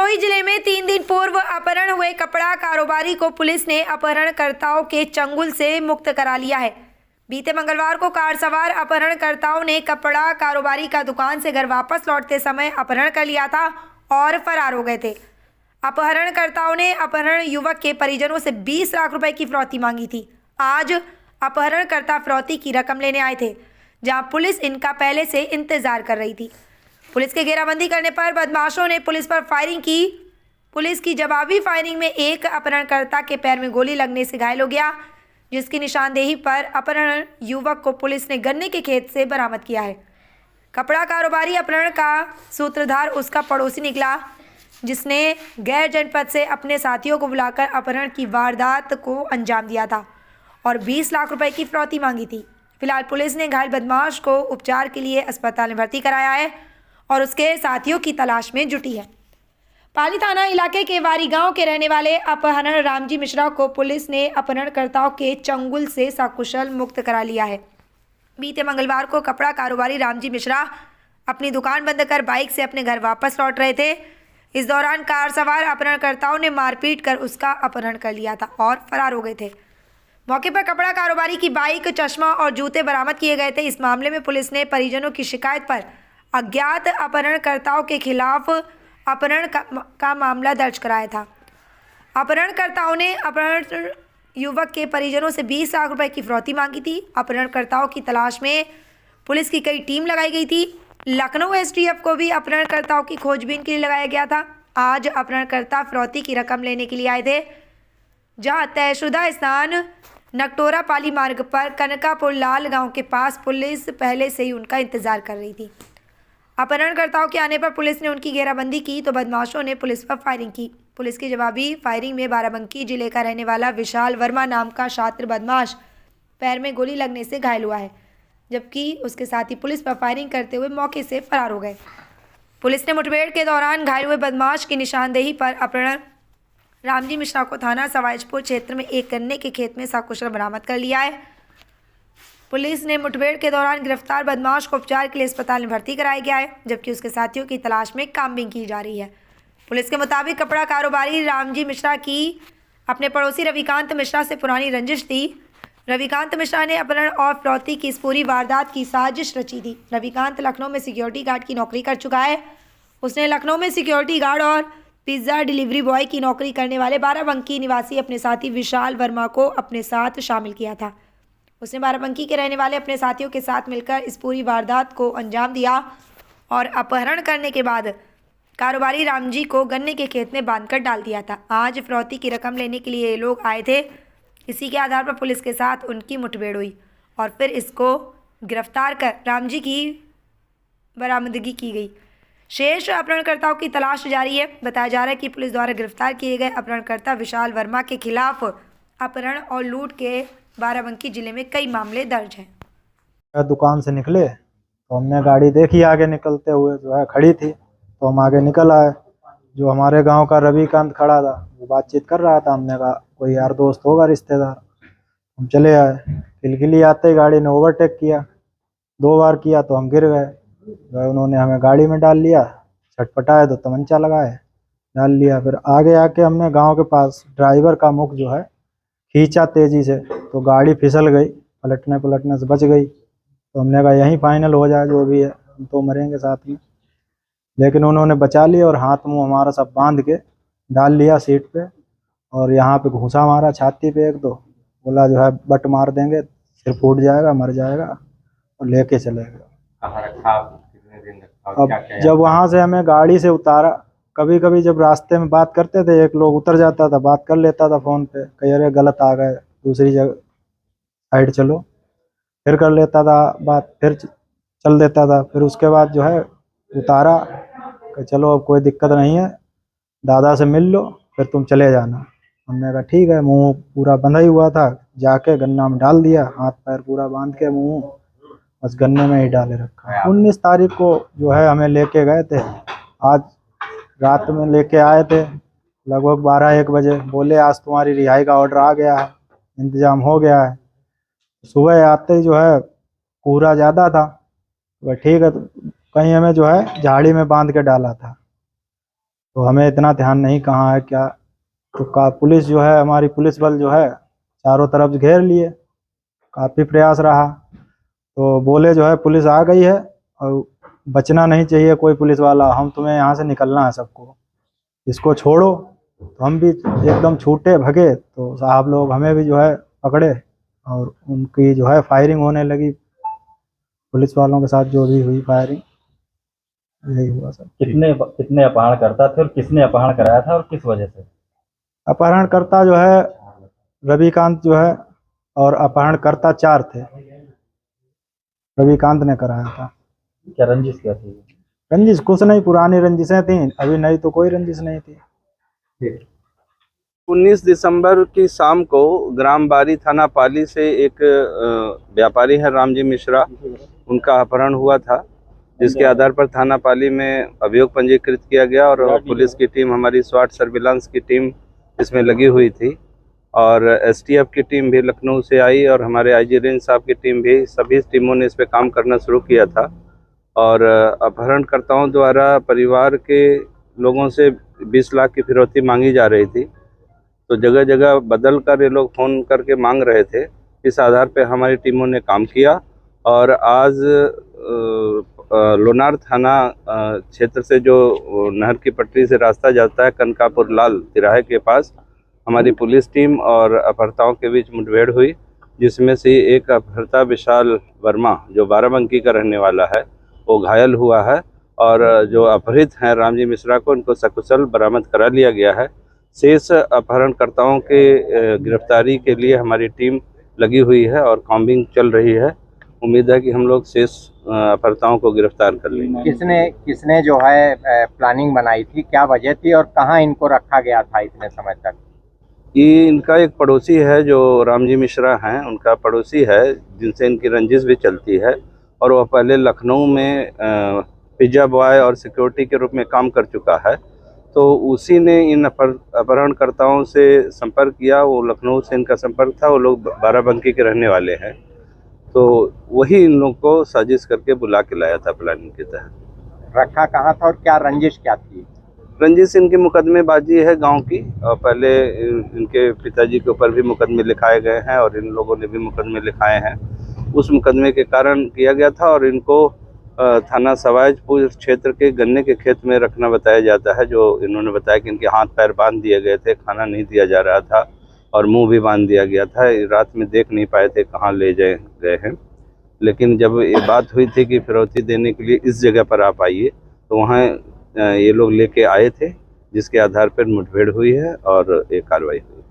हरदोई जिले में 3 दिन पूर्व अपहरण हुए कपड़ा कारोबारी को पुलिस ने अपहरणकर्ताओं के चंगुल से मुक्त करा लिया है। बीते मंगलवार को कार सवार अपहरणकर्ताओं ने कपड़ा कारोबारी का दुकान से घर वापस लौटते समय अपहरण कर लिया था और फरार हो गए थे। अपहरणकर्ताओं ने अपहरण युवक के परिजनों से 20 लाख रुपए की फिरौती मांगी थी। आज अपहरणकर्ता फिरौती की रकम लेने आए थे, जहां पुलिस इनका पहले से इंतजार कर रही थी। पुलिस के घेराबंदी करने पर बदमाशों ने पुलिस पर फायरिंग की। पुलिस की जवाबी फायरिंग में एक अपहरणकर्ता के पैर में गोली लगने से घायल हो गया, जिसकी निशानदेही पर अपहरण युवक को पुलिस ने गन्ने के खेत से बरामद किया है। कपड़ा कारोबारी अपहरण का सूत्रधार उसका पड़ोसी निकला, जिसने गैर जनपद से अपने साथियों को बुलाकर अपहरण की वारदात को अंजाम दिया था और 20 लाख रुपए की फिरौती मांगी थी। फिलहाल पुलिस ने घायल बदमाश को उपचार के लिए अस्पताल में भर्ती कराया है और उसके साथियों की तलाश में जुटी है। पाली थाना इलाके के वारी गांव के रहने वाले अपहरण रामजी मिश्रा को पुलिस ने अपहरणकर्ताओं के चंगुल से सकुशल मुक्त करा लिया है। बीते मंगलवार को कपड़ा कारोबारी रामजी मिश्रा अपनी दुकान बंद कर बाइक से अपने घर वापस लौट रहे थे। इस दौरान कार सवार अपहरणकर्ताओं ने मारपीट कर उसका अपहरण कर लिया था और फरार हो गए थे। मौके पर कपड़ा कारोबारी की बाइक, चश्मा और जूते बरामद किए गए थे। इस मामले में पुलिस ने परिजनों की शिकायत पर अज्ञात अपहरणकर्ताओं के खिलाफ अपहरण का मामला दर्ज कराया था। अपहरणकर्ताओं ने अपहरण युवक के परिजनों से 20 लाख रुपए की फिरौती मांगी थी। अपहरणकर्ताओं की तलाश में पुलिस की कई टीम लगाई गई थी। लखनऊ एसटीएफ को भी अपहरणकर्ताओं की खोजबीन के लिए लगाया गया था। आज अपहरणकर्ता फिरौती की रकम लेने के लिए आए थे, जहां तयशुदा स्थान नकटोरा पाली मार्ग पर कनकापुर लाल गांव के पास पुलिस पहले से ही उनका इंतजार कर रही थी। अपहरणकर्ताओं के आने पर पुलिस ने उनकी घेराबंदी की तो बदमाशों ने पुलिस पर फायरिंग की। पुलिस की जवाबी फायरिंग में बाराबंकी जिले का रहने वाला विशाल वर्मा नाम का छात्र बदमाश पैर में गोली लगने से घायल हुआ है, जबकि उसके साथी पुलिस पर फायरिंग करते हुए मौके से फरार हो गए। पुलिस ने मुठभेड़ के दौरान घायल हुए बदमाश की निशानदेही पर अपहरण रामजी मिश्रा को थाना सवाईजपुर क्षेत्र में एक गन्ने के खेत में सकुशल बरामद कर लिया है। पुलिस ने मुठभेड़ के दौरान गिरफ्तार बदमाश को उपचार के लिए अस्पताल में भर्ती कराया गया है, जबकि उसके साथियों की तलाश में कामबिंग की जा रही है। पुलिस के मुताबिक कपड़ा कारोबारी रामजी मिश्रा की अपने पड़ोसी रविकांत मिश्रा से पुरानी रंजिश थी। रविकांत मिश्रा ने अपहरण और फिरौती की इस पूरी वारदात की साजिश रची थी। रविकांत लखनऊ में सिक्योरिटी गार्ड की नौकरी कर चुका है। उसने लखनऊ में सिक्योरिटी गार्ड और पिज्ज़ा डिलीवरी बॉय की नौकरी करने वाले बाराबंकी निवासी अपने साथी विशाल वर्मा को अपने साथ शामिल किया था। उसने बाराबंकी के रहने वाले अपने साथियों के साथ मिलकर इस पूरी वारदात को अंजाम दिया और अपहरण करने के बाद कारोबारी रामजी को गन्ने के खेत में बांधकर डाल दिया था। आज फिरौती की रकम लेने के लिए ये लोग आए थे। इसी के आधार पर पुलिस के साथ उनकी मुठभेड़ हुई और फिर इसको गिरफ्तार कर रामजी की बरामदगी की गई। शेष अपहरणकर्ताओं की तलाश जारी है। बताया जा रहा है कि पुलिस द्वारा गिरफ्तार किए गए अपहरणकर्ता विशाल वर्मा के खिलाफ अपहरण और लूट के बाराबंकी जिले में कई मामले दर्ज हैं। दुकान से निकले तो हमने गाड़ी देखी आगे निकलते हुए, जो है खड़ी थी, तो हम आगे निकल आए। जो हमारे गांव का रविकांत खड़ा था, वो बातचीत कर रहा था। हमने कहा कोई यार दोस्त होगा, रिश्तेदार। हम चले आए। खिलखिली आते ही गाड़ी ने ओवरटेक किया। 2 बार किया तो हम गिर गए। उन्होंने हमें गाड़ी में डाल लिया, छटपटाए तो तमंचा लगाए, डाल लिया। फिर आगे आके हमने गांव के पास ड्राइवर का मुख जो है खींचा तेजी से, तो गाड़ी फिसल गई, पलटने से बच गई। तो हमने कहा यहीं फाइनल हो जाए, जो भी है, हम तो मरेंगे साथ में। लेकिन उन्होंने बचा लिया और हाथ मुंह हमारा सब बांध के डाल लिया सीट पे और यहाँ पे घूंसा मारा छाती पे 1-2। बोला जो है बट मार देंगे, सिर फूट जाएगा, मर जाएगा, और लेके चले गए। कहाँ रखा? कितने दिन रखा? अब क्या जब वहाँ से हमें गाड़ी से उतारा, कभी कभी जब रास्ते में बात करते थे, एक लोग उतर जाता था, बात कर लेता था फ़ोन पे, कहीं अरे गलत आ गए, दूसरी जगह साइड चलो, फिर कर लेता था बात, फिर चल देता था। फिर उसके बाद जो है उतारा कि चलो अब कोई दिक्कत नहीं है, दादा से मिल लो, फिर तुम चले जाना। हमने कहा ठीक है। मुंह पूरा बंधा ही हुआ था, जाके गन्ना में डाल दिया, हाथ पैर पूरा बांध के मुंह बस गन्ने में ही डाले रखा। 19 तारीख को जो है हमें लेके गए थे। आज रात में लेके आए थे लगभग 12-1 बजे। बोले आज तुम्हारी रिहाई का ऑर्डर आ गया है, इंतजाम हो गया है। सुबह आते ही जो है कोहरा ज़्यादा था, तो ठीक है, तो कहीं हमें जो है झाड़ी में बांध के डाला था। तो हमें इतना ध्यान नहीं कहाँ है क्या। तो पुलिस जो है, हमारी पुलिस बल जो है चारों तरफ घेर लिए, काफ़ी प्रयास रहा। तो बोले जो है पुलिस आ गई है और बचना नहीं चाहिए कोई पुलिस वाला, हम तुम्हें यहाँ से निकलना है सबको, इसको छोड़ो। तो हम भी एकदम छूटे भगे, तो साहब लोग हमें भी जो है पकड़े और उनकी जो है फायरिंग होने लगी। पुलिस वालों के साथ जो भी हुई फायरिंग, यही हुआ सब। कितने अपहरणकर्ता थे और किसने अपहरण कराया था और किस वजह से? अपहरणकर्ता जो है रविकांत जो है, और अपहरणकर्ता 4 थे। रविकांत ने कराया था। क्या रंजिश क्या थी? रंजिश कुछ नहीं, पुरानी रंजिशें थी, अभी नई तो कोई रंजिश नहीं थी। 19 दिसंबर की शाम को ग्राम बारी थाना पाली से एक व्यापारी है रामजी मिश्रा, उनका अपहरण हुआ था, जिसके आधार पर थाना पाली में अभियोग पंजीकृत किया गया और पुलिस की टीम, हमारी स्वाट सर्विलांस की टीम इसमें लगी हुई थी और एसटीएफ की टीम भी लखनऊ से आई और हमारे आईजी रेंज साहब की टीम भी, सभी टीमों ने इस पर काम करना शुरू किया था। और अपहरणकर्ताओं द्वारा परिवार के लोगों से 20 लाख की फिरौती मांगी जा रही थी। तो जगह जगह बदल कर ये लोग फ़ोन करके मांग रहे थे। इस आधार पे हमारी टीमों ने काम किया और आज लोनार थाना क्षेत्र से जो नहर की पटरी से रास्ता जाता है कनकापुर लाल तिराहे के पास, हमारी पुलिस टीम और अपहर्ताओं के बीच मुठभेड़ हुई, जिसमें से एक अपहर्ता विशाल वर्मा जो बाराबंकी का रहने वाला है वो घायल हुआ है और जो अपहृत हैं रामजी मिश्रा को, इनको सकुशल बरामद करा लिया गया है। शेष अपहरणकर्ताओं के गिरफ्तारी के लिए हमारी टीम लगी हुई है और कॉम्बिंग चल रही है। उम्मीद है कि हम लोग शेष अपहर्ताओं को गिरफ्तार कर लेंगे। किसने जो है प्लानिंग बनाई थी, क्या वजह थी और कहाँ इनको रखा गया था इतने समय तक? ये इनका एक पड़ोसी है जो रामजी मिश्रा हैं, उनका पड़ोसी है जिनसे इनकी रंजिश भी चलती है और वह पहले लखनऊ में पिज्ज़ा बॉय और सिक्योरिटी के रूप में काम कर चुका है। तो उसी ने इन अपहरणकर्ताओं से संपर्क किया, वो लखनऊ से इनका संपर्क था, वो लोग बाराबंकी के रहने वाले हैं। तो वही इन लोग को साजिश करके बुला के लाया था प्लानिंग के तहत। रखा कहाँ था और क्या रंजिश क्या थी? रंजिश इनकी मुकदमेबाजी है गांव की, और पहले इनके पिताजी के ऊपर भी मुकदमे लिखाए गए हैं और इन लोगों ने भी मुकदमे लिखाए हैं। उस मुकदमे के कारण किया गया था और इनको थाना सवाजपुर क्षेत्र के गन्ने के खेत में रखना बताया जाता है। जो इन्होंने बताया कि इनके हाथ पैर बांध दिए गए थे, खाना नहीं दिया जा रहा था और मुंह भी बांध दिया गया था। रात में देख नहीं पाए थे कहाँ ले गए हैं, लेकिन जब ये बात हुई थी कि फिरौती देने के लिए इस जगह पर आप आइए, तो वहाँ ये लोग लेके आए थे, जिसके आधार पर मुठभेड़ हुई है और एक कार्रवाई हुई।